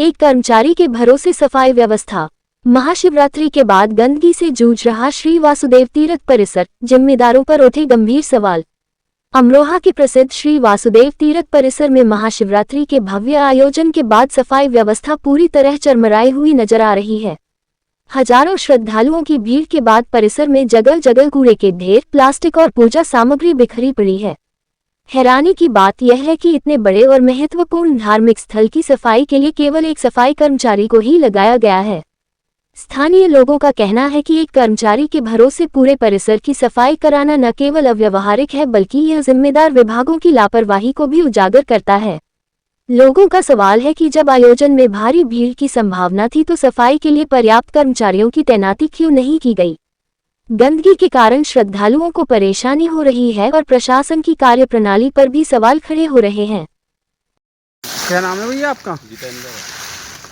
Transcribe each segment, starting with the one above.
एक कर्मचारी के भरोसे सफाई व्यवस्था। महाशिवरात्रि के बाद गंदगी से जूझ रहा श्री वासुदेव तीर्थ परिसर, जिम्मेदारों पर उठे गंभीर सवाल। अमरोहा के प्रसिद्ध श्री वासुदेव तीर्थ परिसर में महाशिवरात्रि के भव्य आयोजन के बाद सफाई व्यवस्था पूरी तरह चरमराई हुई नजर आ रही है। हजारों श्रद्धालुओं की भीड़ के बाद परिसर में जगह जगह कूड़े के ढेर, प्लास्टिक और पूजा सामग्री बिखरी पड़ी है। हैरानी की बात यह है कि इतने बड़े और महत्वपूर्ण धार्मिक स्थल की सफाई के लिए केवल एक सफाई कर्मचारी को ही लगाया गया है। स्थानीय लोगों का कहना है कि एक कर्मचारी के भरोसे पूरे परिसर की सफाई कराना न केवल अव्यावहारिक है बल्कि यह जिम्मेदार विभागों की लापरवाही को भी उजागर करता है। लोगों का सवाल है कि जब आयोजन में भारी भीड़ की संभावना थी तो सफाई के लिए पर्याप्त कर्मचारियों की तैनाती क्यों नहीं की गई। गंदगी के कारण श्रद्धालुओं को परेशानी हो रही है और प्रशासन की कार्यप्रणाली पर भी सवाल खड़े हो रहे हैं। क्या नाम है भैया आपका? जितेंद्र।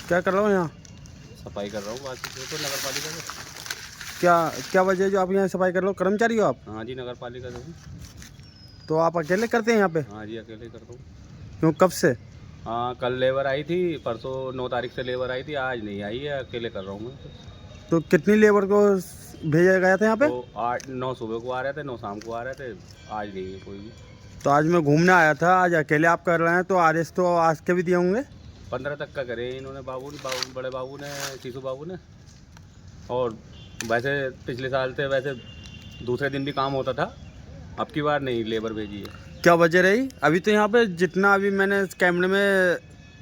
क्या कर रहा हूँ यहाँ? सफाई कर रहा हूँ तो नगर पालिका से। क्या क्या वजह है जो आप यहाँ सफाई कर रहे हो? कर्मचारी हो आप? हाँ जी, नगर पालिका से। तो आप अकेले करते हैं यहाँ पे? हाँ जी, अकेले करता हूँ। क्यों, कब से? हाँ, कल लेबर आई थी, परसों 9 तारीख से लेबर आई थी, आज नहीं आई है, अकेले कर रहा हूँ मैं। तो कितनी लेबर को भेजा गया था यहाँ पे? तो 8-9 सुबह को आ रहे थे, 9 शाम को आ रहे थे, आज नहीं है कोई भी। तो आज मैं घूमने आया था, आज अकेले आप कर रहे हैं तो आदेश तो आज के भी दिए होंगे? 15 तक का करे इन्होंने, बड़े बाबू ने, शीशु बाबू ने। और वैसे पिछले साल से वैसे दूसरे दिन भी काम होता था, अब की बार नहीं लेबर भेजी है। क्या वजह रही? अभी तो यहाँ पे जितना अभी मैंने कैमरे में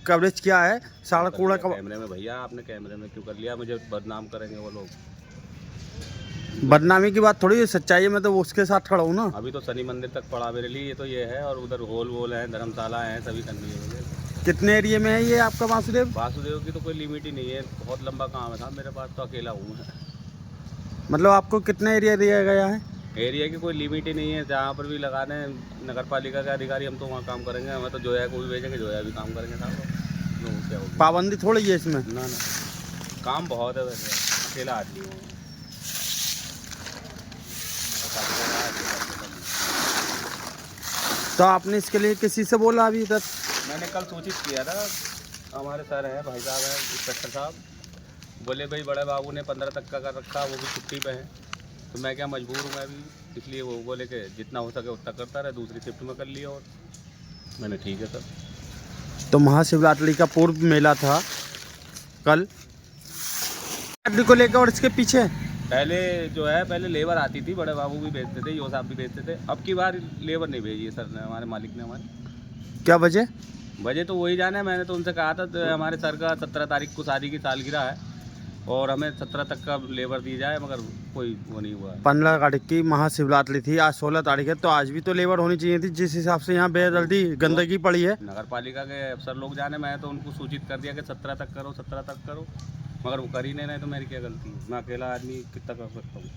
कवरेज किया है, सारा कूड़ा कैमरे में। भैया आपने कैमरे में क्यों कर लिया? मुझे बदनाम करेंगे वो लोग। बदनामी की बात थोड़ी, सच्चाई है, मैं तो उसके साथ खड़ा हूँ ना। अभी तो शनि मंदिर तक पड़ा मेरे लिए, ये तो ये है, और उधर होल वोल है, धर्मशाला है, सभी करनी है मुझे। कितने एरिया में है ये आपका वासुदेव? वासुदेव की तो कोई लिमिट ही नहीं है, बहुत लंबा काम है साहब मेरे पास, तो अकेला हूँ मैं। मतलब आपको कितना एरिया दिया गया है? एरिया की कोई लिमिट ही नहीं है, जहाँ पर भी लगा दें नगर पालिका के अधिकारी, हम तो वहाँ काम करेंगे। हमें तो जोया को भी भेजेंगे, जोया भी काम करेंगे साहब। क्या होगी? पाबंदी थोड़ी है इसमें? ना, काम बहुत है, वैसे अकेला आदमी हूँ। तो आपने इसके लिए किसी से बोला अभी तक? मैंने कल सूचित किया था, हमारे सर हैं, भाई साहब हैं, इंस्पेक्टर साहब, बोले भाई बड़े बाबू ने 15 तक का कर रखा, वो भी छुट्टी पे हैं, तो मैं क्या मजबूर हूँ मैं भी, इसलिए वो बोले कि जितना हो सके उतना करता रहे, दूसरी शिफ्ट में कर लिया। और मैंने ठीक है सर। तो महाशिवरात्रि का पूर्व मेला था कल को लेकर, और इसके पीछे पहले जो है, पहले लेबर आती थी, बड़े बाबू भी भेजते थे, यो साहब भी भेजते थे। अब की बार लेबर नहीं भेजी है सर ने, हमारे मालिक ने। हमारे क्या वजह? वजह तो वही जाने, मैंने तो उनसे कहा था, तो हमारे सर का 17 तारीख को शादी की सालगिरह है और हमें 17 तक का लेबर दी जाए, मगर कोई वो नहीं हुआ है। 15 तारीख की महाशिवरात्रि थी, आज 16 तारीख है, तो आज भी तो लेबर होनी चाहिए थी, जिस हिसाब से यहाँ बेदर्दी गंदगी पड़ी है। नगर पालिका के अफसर लोग जाने, मैं तो उनको सूचित कर दिया कि 17 तक करो, 17 तक करो, मगर वो कर ही नहीं रहे, तो मेरी क्या गलती है? मैं अकेला आदमी कितना कर सकता हूँ?